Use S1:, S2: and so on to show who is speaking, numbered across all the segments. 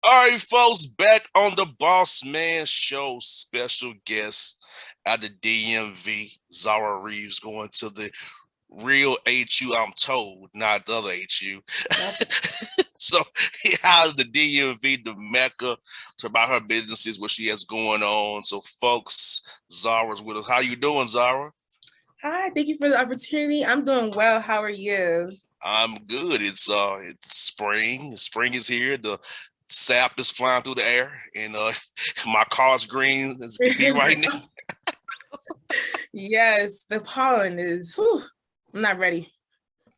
S1: All right, folks, back on the Bossman Show. Special guest at the DMV, Zarah Reeves, going to the real HU, I'm told, not the other HU.
S2: Yep.
S1: So, how's the DMV, the Mecca, to about her businesses, what she has going on. So, folks, Zara's with us. How you doing, Zara?
S2: Hi, thank you for the opportunity. I'm doing well. How are you?
S1: I'm good. It's spring. Spring is here. The sap is flying through the air, and my car's green as it can be right now.
S2: Yes, the pollen is, whew, I'm not ready.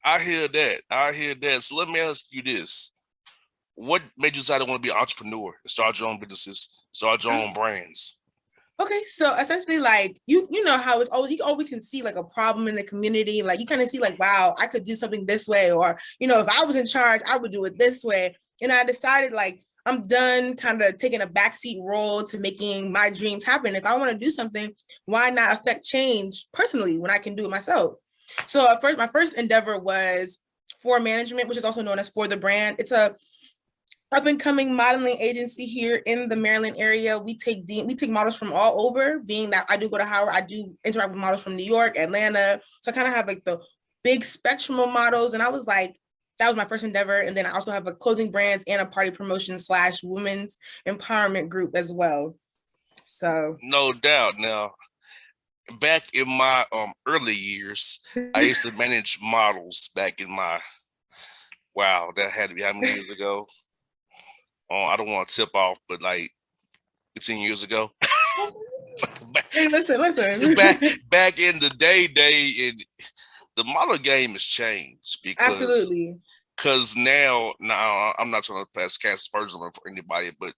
S1: I hear that. I hear that. So let me ask you this: what made you decide to want to be an entrepreneur and start your own businesses, start your own brands?
S2: Okay, so essentially, like you know how it's always you always can see like a problem in the community. Like you kind of see like, wow, I could do something this way, or if I was in charge, I would do it this way. And I decided like I'm done kind of taking a backseat role to making my dreams happen. If I want to do something, why not affect change personally when I can do it myself? So at first, my first endeavor was For Management, which is also known as For the Brand. It's a up and coming modeling agency here in the Maryland area. We take models from all over. Being that I do go to Howard, I do interact with models from New York, Atlanta. So I kind of have like the big spectrum of models. And I was like, that was my first endeavor. And then I also have a clothing brands and a party promotion slash women's empowerment group as well. So
S1: No doubt. Now, back in my early years, I used to manage models. Back in my wow, that had to be how many years ago? I don't want to tip off, but like 15 years ago. back,
S2: hey, listen.
S1: back back in the day, and the model game has changed
S2: Absolutely.
S1: because now I'm not trying to pass cast aspersions for anybody, but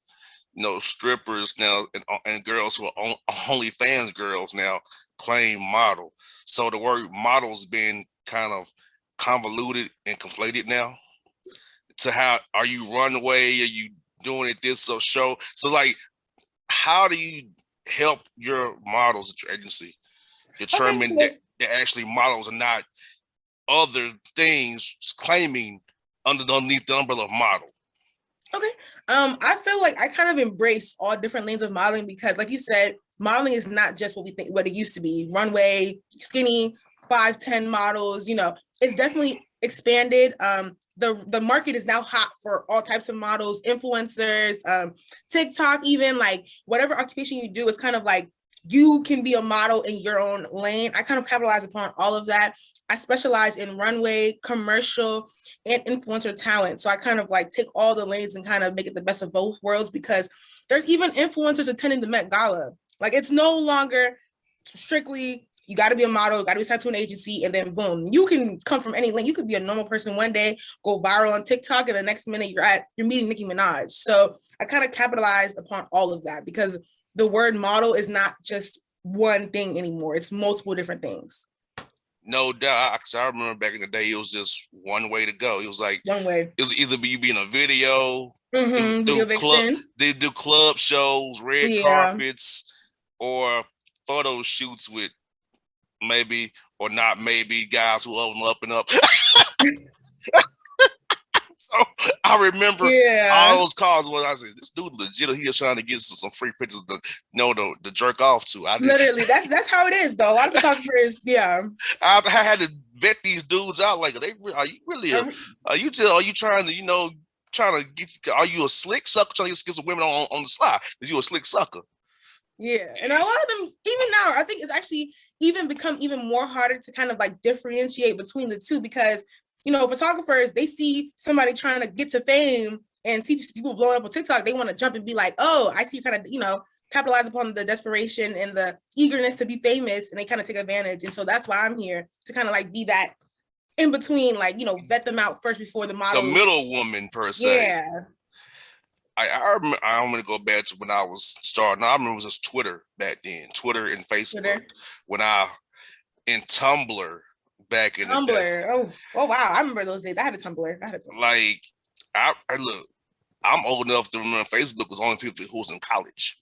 S1: strippers now and girls who are only fans girls now claim model. So the word model's been kind of convoluted and conflated now to how are you runway? Are you doing it this or show? So like, how do you help your models at your agency
S2: Okay,
S1: determine that
S2: so
S1: they're actually models and not other things claiming underneath the umbrella of model?
S2: okay. I feel like I kind of embrace all different lanes of modeling because, like you said, modeling is not just what we think what it used to be. Runway, skinny, 5'10" models, it's definitely expanded. The market is now hot for all types of models, influencers, TikTok, even like whatever occupation you do is kind of like you can be a model in your own lane. I kind of capitalize upon all of that. I specialize in runway, commercial, and influencer talent. So I kind of like take all the lanes and kind of make it the best of both worlds because there's even influencers attending the Met Gala. Like it's no longer strictly you got to be a model, got to be signed to an agency, and then boom, you can come from any lane. You could be a normal person one day, go viral on TikTok, and the next minute you're meeting Nicki Minaj. So I kind of capitalized upon all of that because the word model is not just one thing anymore. It's multiple different things.
S1: No doubt. I remember back in the day, it was just one way to go. It was like
S2: One way.
S1: it was either you be in a video,
S2: Video vixen.
S1: they do club shows, red
S2: Yeah.
S1: carpets, or photo shoots with maybe or not maybe guys who own up and up. So I remember all
S2: Yeah.
S1: those calls where I said, "This dude legit, he is trying to get some free pictures to to jerk off to." I did.
S2: Literally, that's how it is though. A lot of photographers, yeah.
S1: I had to vet these dudes out. Like, are you really? Are you trying to trying to get? Are you a slick sucker trying to get some women on the slide? Is you a slick sucker?
S2: Yeah. And a lot of them, even now, I think it's actually even become even more harder to kind of like differentiate between the two because photographers, they see somebody trying to get to fame and see people blowing up on TikTok, they want to jump and be like, oh, I see, kind of, capitalize upon the desperation and the eagerness to be famous, and they kind of take advantage. And so that's why I'm here to kind of like be that in between, like, vet them out first before the
S1: The
S2: models.
S1: middle woman per se.
S2: Yeah.
S1: I want to go back to when I was starting. I remember it was just Twitter back then, Twitter and Facebook.
S2: Twitter.
S1: When I in Tumblr back in the day,
S2: Tumblr. Oh wow. I remember those days. I had a Tumblr.
S1: like I look, I'm old enough to remember Facebook was only people who was in college.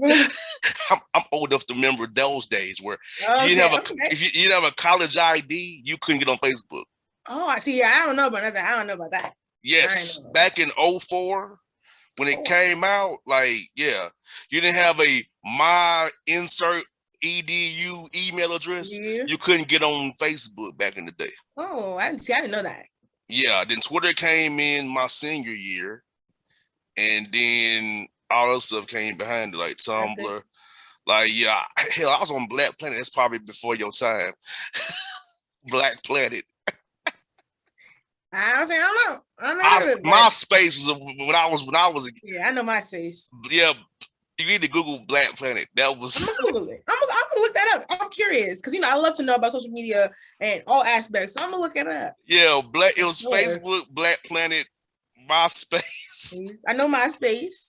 S1: I'm old enough to remember those days where you didn't have a
S2: Okay.
S1: if you didn't have a college ID, you couldn't get on Facebook.
S2: Oh, I see. Yeah, I don't know about that. I don't know about that.
S1: Yes, back in 04 when it came out, like, yeah, you didn't have a my insert edu email address.
S2: Yeah.
S1: You couldn't get on Facebook back in the day.
S2: Oh, I didn't know that.
S1: Yeah, then Twitter came in my senior year, and then all this stuff came behind it, like Tumblr. Like, yeah, hell, I was on Black Planet. That's probably before your time. Black Planet.
S2: I don't know.
S1: MySpace was when I was.
S2: Yeah, I know MySpace.
S1: Yeah, you need to Google Black Planet. That was.
S2: I'm gonna Google it. I'm gonna look that up. I'm curious because I love to know about social media and all aspects. So I'm gonna look it up.
S1: Yeah, It was Facebook, Black Planet, MySpace.
S2: I know MySpace.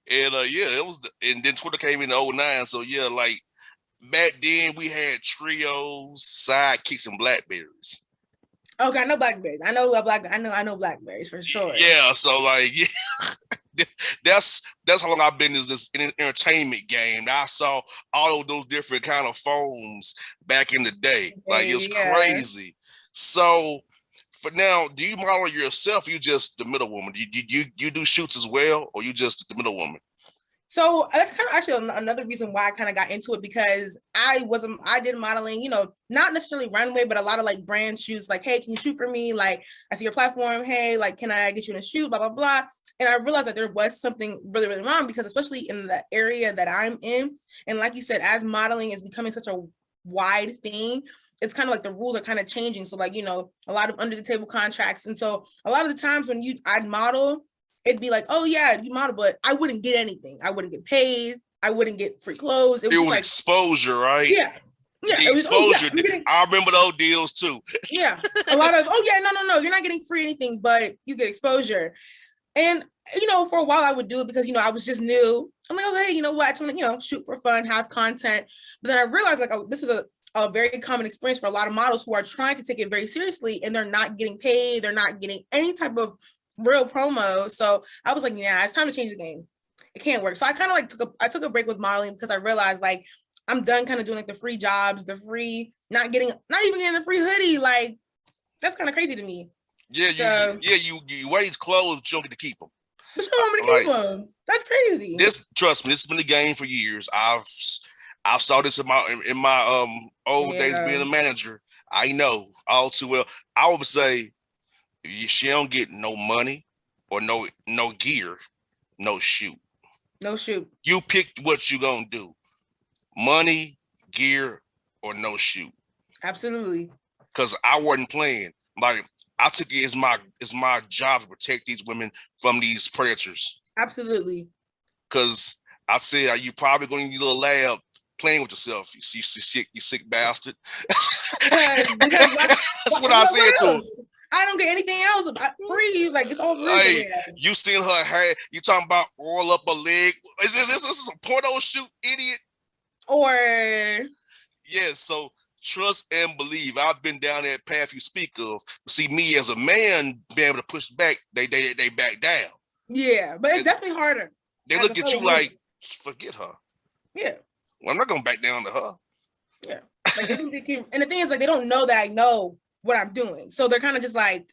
S1: And yeah, it was. And then Twitter came in 09. So yeah, like back then we had trios, sidekicks, and Blackberries.
S2: Okay, I know Blackberries. I know Blackberries for sure.
S1: Yeah, so like, yeah, that's how long I've been in this entertainment game. I saw all of those different kind of phones back in the day. Like, it was crazy. So for now, do you model yourself? Or you just the middle woman? You do shoots as well, or you just the middle woman?
S2: So that's kind of actually another reason why I kind of got into it, because I did modeling, not necessarily runway, but a lot of like brand shoots, like, hey, can you shoot for me? Like, I see your platform. Hey, like, can I get you in a shoot? Blah, blah, blah. And I realized that there was something really, really wrong, because especially in the area that I'm in, and like you said, as modeling is becoming such a wide thing, it's kind of like the rules are kind of changing. So like, a lot of under the table contracts. And so a lot of the times when I'd model, it'd be like, oh yeah, you model, but I wouldn't get anything. I wouldn't get paid. I wouldn't get free clothes.
S1: It was like exposure, right?
S2: Yeah. Yeah.
S1: The exposure. I remember those deals too.
S2: Yeah. A lot of, oh yeah, no. You're not getting free anything, but you get exposure. And, for a while I would do it because, I was just new. I'm like, oh, hey, you know what? I just want to, shoot for fun, have content. But then I realized like, this is a very common experience for a lot of models who are trying to take it very seriously, and they're not getting paid. They're not getting any type of real promo. So I was like, yeah, it's time to change the game. It can't work. So I kind of like took a break with modeling, because I realized like I'm done kind of doing like the free jobs, the free, not even getting the free hoodie. Like, that's kind of crazy to me.
S1: Yeah, you wear these clothes, but you don't get to keep them.
S2: But you don't want me to keep them. That's crazy.
S1: Trust me, this has been the game for years. I've saw this in my old days being a manager. I know all too well. I would say, she don't get no money or no gear, no shoot.
S2: No shoot.
S1: You picked what you gonna do. Money, gear, or no shoot.
S2: Absolutely.
S1: Because I wasn't playing. Like, I took it as my job to protect these women from these predators.
S2: Absolutely.
S1: Because I said, you probably going to your little lab playing with yourself. You sick bastard. That's what I said to him.
S2: I don't get anything else free. Like, it's all free.
S1: Like, you seen her hair? You talking about roll up a leg? Is this a porno shoot, idiot?
S2: Or
S1: yeah. So trust and believe. I've been down that path you speak of. See, me as a man being able to push back, they back down.
S2: Yeah, but it's definitely harder.
S1: They look at you like, forget her.
S2: Yeah.
S1: Well, I'm not gonna back down to her.
S2: Yeah. Like, and the thing is, like, they don't know that I know what I'm doing. So they're kind of just like,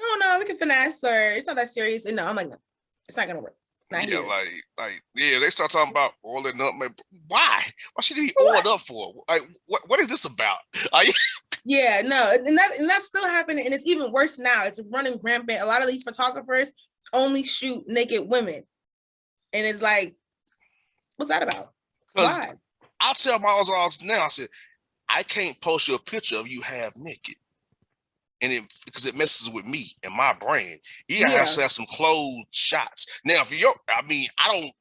S2: oh no, we can finesse, or it's not that serious. And no, I'm like, no, it's not gonna work. Not
S1: yeah,
S2: here.
S1: yeah, they start talking about oiling up. Why should he oiled up for? Like, what is this about?
S2: Yeah, no, and that's still happening, and it's even worse now. It's running rampant. A lot of these photographers only shoot naked women, and it's like, what's that about? Why?
S1: I'll tell models all now. I said, I can't post you a picture of you half naked, and because it messes with me and my brain. You gotta have to have some clothed shots. Now, I don't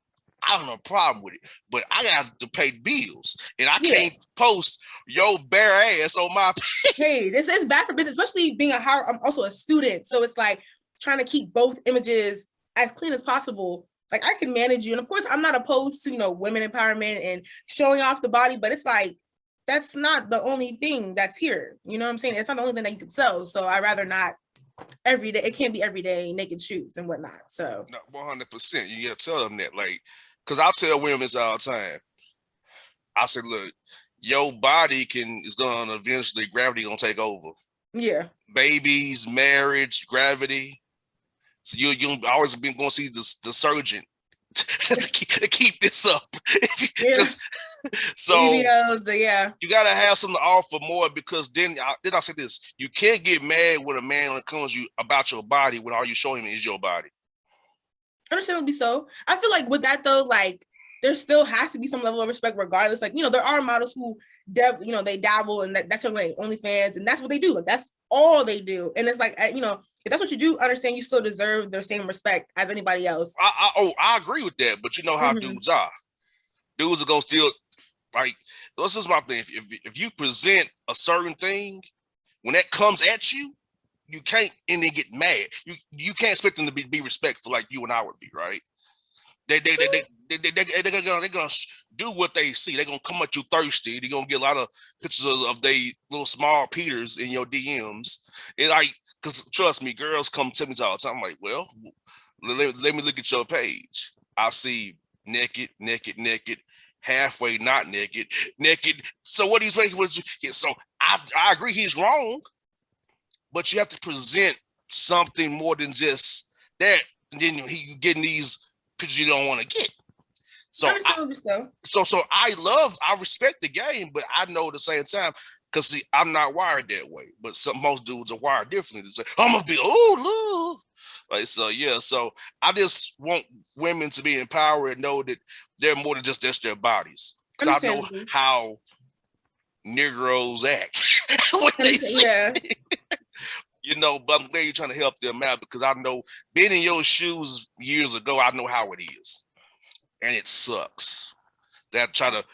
S1: have a problem with it, but I got to pay bills, and I can't post your bare ass on my page.
S2: Hey, this is bad for business, especially being I'm also a student, so it's like trying to keep both images as clean as possible. Like, I can manage you, and of course, I'm not opposed to women empowerment and showing off the body, but it's like, that's not the only thing that's here. You know what I'm saying? It's not the only thing that you can sell. So I'd rather not every day. It can't be every day naked shoots and whatnot. So
S1: no, 100%. You gotta tell them that, like, because I tell women this all the time. I say, look, your body is gonna eventually, gravity gonna take over.
S2: Yeah.
S1: Babies, marriage, gravity. So you always been going to see the surgeon to keep this up.
S2: Yeah.
S1: Just so
S2: BBLs, yeah.
S1: you gotta have something to offer more, because then I say this: you can't get mad with a man when it comes to you about your body when all you show him is your body.
S2: Understandably so. I feel like with that though, like there still has to be some level of respect regardless. Like, there are models who they dabble and that's their like OnlyFans and that's what they do. Like that's all they do. And it's like, if that's what you do, understand you still deserve the same respect as anybody else.
S1: I agree with that, but you know how dudes are. Dudes are gonna still like. This is my thing. If you present a certain thing, when that comes at you, you can't and then get mad. You can't expect them to be respectful like you and I would be, right? They're gonna do what they see. They're gonna come at you thirsty. They're gonna get a lot of pictures of they little small Peters in your DMs. And like, because trust me, girls come to me all the time. I'm like, well, let me look at your page. I see naked, halfway not naked. So what he's making was so I agree he's wrong, but you have to present something more than just that. And then you getting these pictures you don't want to get. So I respect the game, but I know at the same time, because see, I'm not wired that way. But most dudes are wired differently. They say, I'm gonna be like so, yeah. So I just want women to be empowered and know that they're more than just their bodies. Because I know how Negroes act when they say but I'm glad you're trying to help them out, because I know being in your shoes years ago, I know how it is. And it sucks. That try to,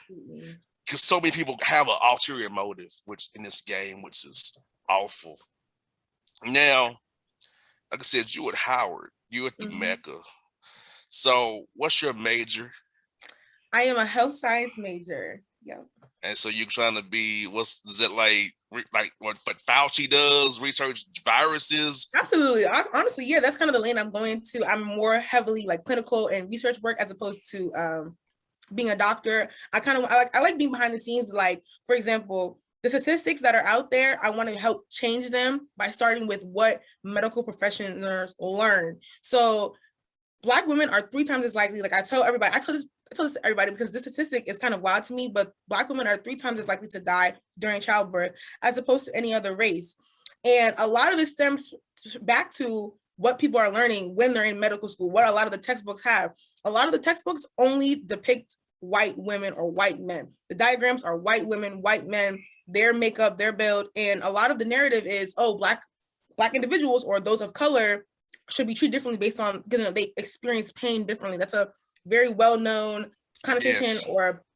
S1: because so many people have an ulterior motive, which in this game, which is awful. Now, like I said, you at Howard, you at the Mecca. So what's your major?
S2: I am a health science major. Yeah.
S1: And so you're trying to be, is it like what Fauci does, research viruses?
S2: Absolutely. Honestly, yeah, that's kind of the lane I'm going to. I'm more heavily like clinical and research work as opposed to being a doctor. I like being behind the scenes. Like, for example, the statistics that are out there, I want to help change them by starting with what medical professionals learn. So Black women are 3 times as likely, like I tell this to everybody because this statistic is kind of wild to me, but Black women are 3 times as likely to die during childbirth as opposed to any other race. And a lot of it stems back to what people are learning when they're in medical school, what a lot of the textbooks have. A lot of the textbooks only depict white women or white men. The diagrams are white women, white men, their makeup, their build. And a lot of the narrative is, Black individuals or those of color should be treated differently based on, because they experience pain differently. That's a very well-known connotation,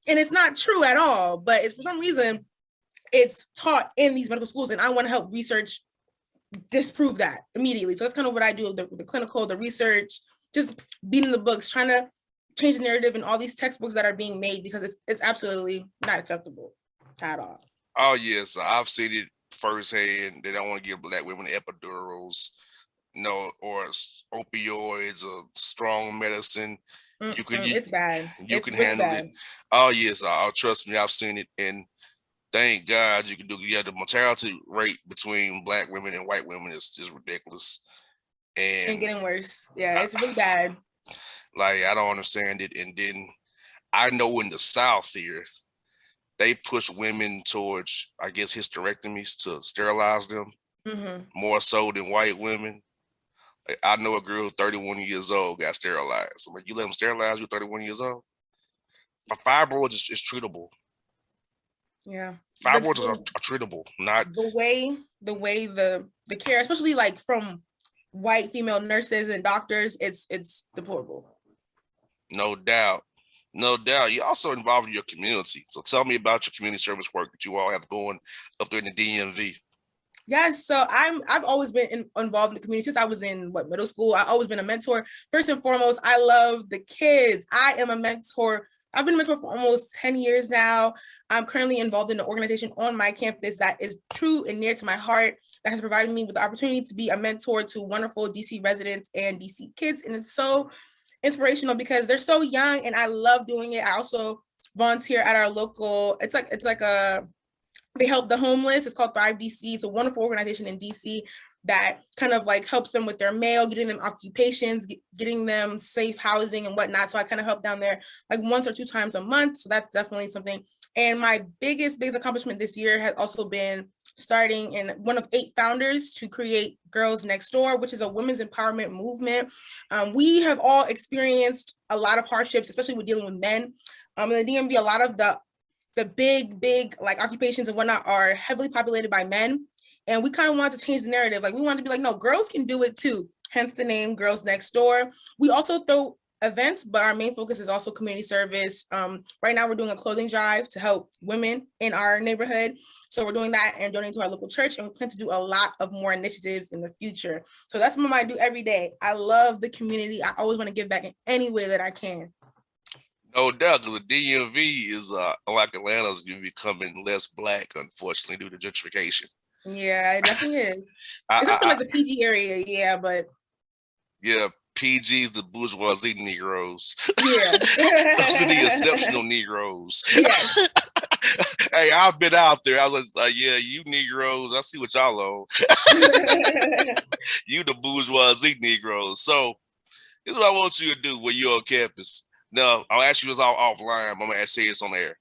S2: and it's not true at all, but it's for some reason it's taught in these medical schools, and I want to help research disprove that immediately. So that's kind of what I do, the clinical, the research, just beating the books, trying to change the narrative in all these textbooks that are being made, because it's absolutely not acceptable at all.
S1: Oh yes, I've seen it firsthand. They don't want to give Black women epidurals, or opioids or strong medicine.
S2: It's bad.
S1: You can handle it. Oh yes, trust me, I've seen it, and thank God you can do. Yeah, the mortality rate between Black women and white women is just ridiculous,
S2: and getting worse. Yeah, it's really bad.
S1: Like I don't understand it. And then I know in the South here, they push women towards, I guess, hysterectomies to sterilize them more so than white women. Like, I know a girl 31 years old got sterilized. I'm like, you let them sterilize you 31 years old? Fibroids is treatable.
S2: Yeah.
S1: Fibroids are treatable. Not
S2: the way the care, especially like from white female nurses and doctors, it's deplorable.
S1: No doubt. You're also involved in your community. So tell me about your community service work that you all have going up there in the DMV.
S2: Yes, so I've always been involved in the community since I was in middle school. I've always been a mentor. First and foremost, I love the kids. I am a mentor. I've been a mentor for almost 10 years now. I'm currently involved in an organization on my campus that is true and near to my heart, that has provided me with the opportunity to be a mentor to wonderful DC residents and DC kids. And it's so inspirational because they're so young and I love doing it. I also volunteer at our local, it's like they help the homeless. It's called Thrive DC. It's a wonderful organization in DC. that kind of like helps them with their mail, getting them occupations, getting them safe housing and whatnot. So I kind of help down there like once or two times a month. So that's definitely something. And my biggest accomplishment this year has also been starting in one of 8 founders to create Girls Next Door, which is a women's empowerment movement. We have all experienced a lot of hardships, especially with dealing with men. In the DMV, a lot of the big like occupations and whatnot are heavily populated by men. And we kind of wanted to change the narrative. Like we wanted to be like, no, girls can do it too. Hence the name Girls Next Door. We also throw events, but our main focus is also community service. Right now we're doing a clothing drive to help women in our neighborhood. So we're doing that and donating to our local church, and we plan to do a lot of more initiatives in the future. So that's what I do every day. I love the community. I always want to give back in any way that I can.
S1: No doubt, because the DMV is like Atlanta's becoming less black, unfortunately, due to gentrification.
S2: Yeah, it definitely is. It's something like the PG area, yeah, but
S1: yeah, PG's the bourgeoisie Negroes.
S2: Yeah,
S1: those are the exceptional Negroes. Yeah. Hey, I've been out there. I was like, yeah, you Negroes, I see what y'all own. You the bourgeoisie Negroes. So this is what I want you to do when you're on campus. Now, I'll ask you this all offline. I'm gonna say this on the air.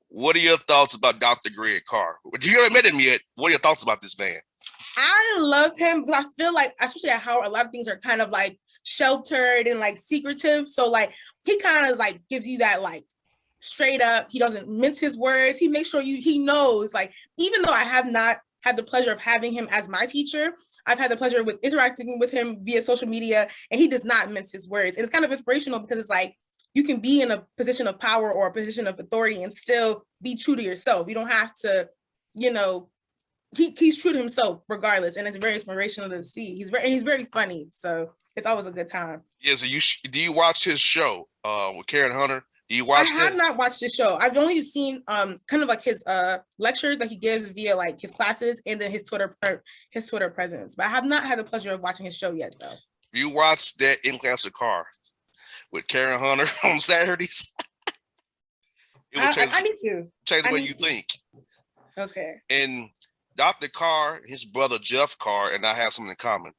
S1: What are your thoughts about Dr. Greg Carr? You haven't met him yet. What are your thoughts about this man?
S2: I love him because I feel like, especially at Howard, a lot of things are kind of like sheltered and like secretive. So like he kind of like gives you that like straight up. He doesn't mince his words. He makes sure he knows. Like even though I have not had the pleasure of having him as my teacher, I've had the pleasure with interacting with him via social media, and he does not mince his words. And it's kind of inspirational because it's like you can be in a position of power or a position of authority and still be true to yourself. You don't have to, you know, he's true to himself regardless. And it's very inspirational to see. He's very funny. So it's always a good time.
S1: Yeah, so do you watch his show with Karen Hunter? Do you watch
S2: I have not watched the show. I've only seen kind of like his lectures that he gives via like his classes and then his Twitter presence. But I have not had the pleasure of watching his show yet though.
S1: If you watch that In Class with Carr with Karen Hunter on Saturdays, it will change,
S2: I need to
S1: change the way you think.
S2: Okay.
S1: And Dr. Carr, his brother Jeff Carr, and I have something in common.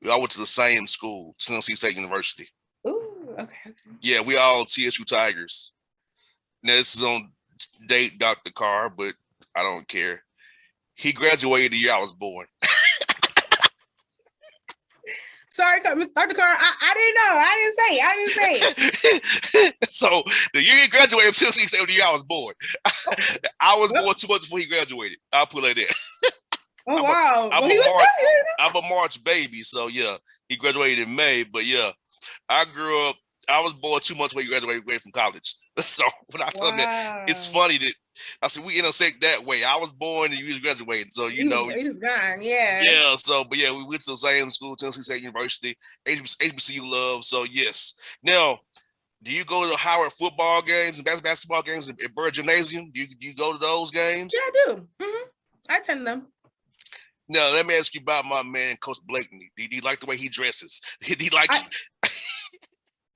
S1: We all went to the same school, Tennessee State University.
S2: Ooh, okay.
S1: Yeah, we all TSU Tigers. Now this is on date Dr. Carr, but I don't care. He graduated the year I was born.
S2: Sorry, Dr. Carr, I didn't know. I didn't say it.
S1: So the year he graduated from Tennessee State, the year I was born. I was born 2 months before he graduated. I'll put it like that.
S2: Oh, wow.
S1: I'm a March baby, so yeah, he graduated in May. But yeah, I was born 2 months before he graduated from college. So when I tell him that, it's funny that I said we intersect that way. I was born and you was graduated, so you know.
S2: He was gone, yeah.
S1: Yeah, so but yeah, we went to the same school, Tennessee State University, HBCU love. So yes. Now, do you go to Howard football games and basketball games at Bird Gymnasium? Do you go to those games?
S2: Yeah, I do. Mm-hmm. I attend them.
S1: Now, let me ask you about my man, Coach Blakeney. Do you like the way he dresses?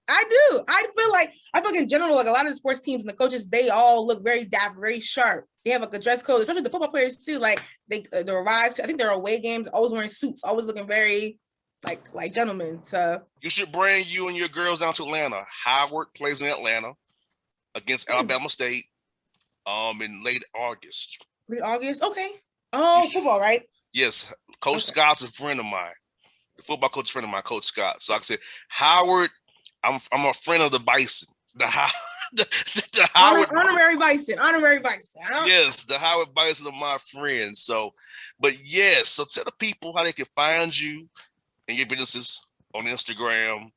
S2: I do. I feel like in general, like a lot of the sports teams and the coaches, they all look very dapper, very sharp. They have like a dress code, especially the football players too. Like they arrive to, I think they're away games, always wearing suits, always looking very like gentlemen. So
S1: you should bring you and your girls down to Atlanta. Howard plays in Atlanta against Alabama State in late August.
S2: Late August? Okay. Oh, football, right?
S1: Yes. Coach Scott's a friend of mine. The football coach is a friend of mine, Coach Scott. So like I said, Howard, I'm a friend of the Bison. The Howard
S2: honorary Bison.
S1: Yes, the Howard Bison are my friends. So, but yes, so tell the people how they can find you and your businesses on Instagram,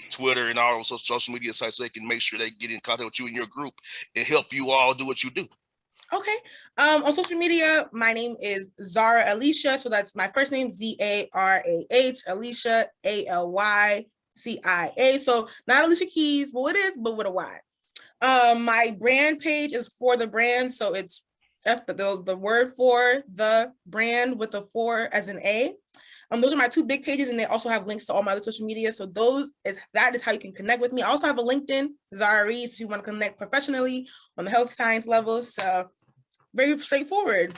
S1: Twitter, and all those social media sites so they can make sure they get in contact with you and your group and help you all do what you do.
S2: Okay. On social media, my name is Zarah Alicia. So that's my first name, Zarah, Alicia, ALYCIA. So not Alicia Keys, but it is, but with a Y. My brand page is For the Brand. So it's the word for the brand with the 4 as an A. Those are my 2 big pages, and they also have links to all my other social media. So that is how you can connect with me. I also have a LinkedIn, Zarah Reeves, if you want to connect professionally on the health science level. So very straightforward.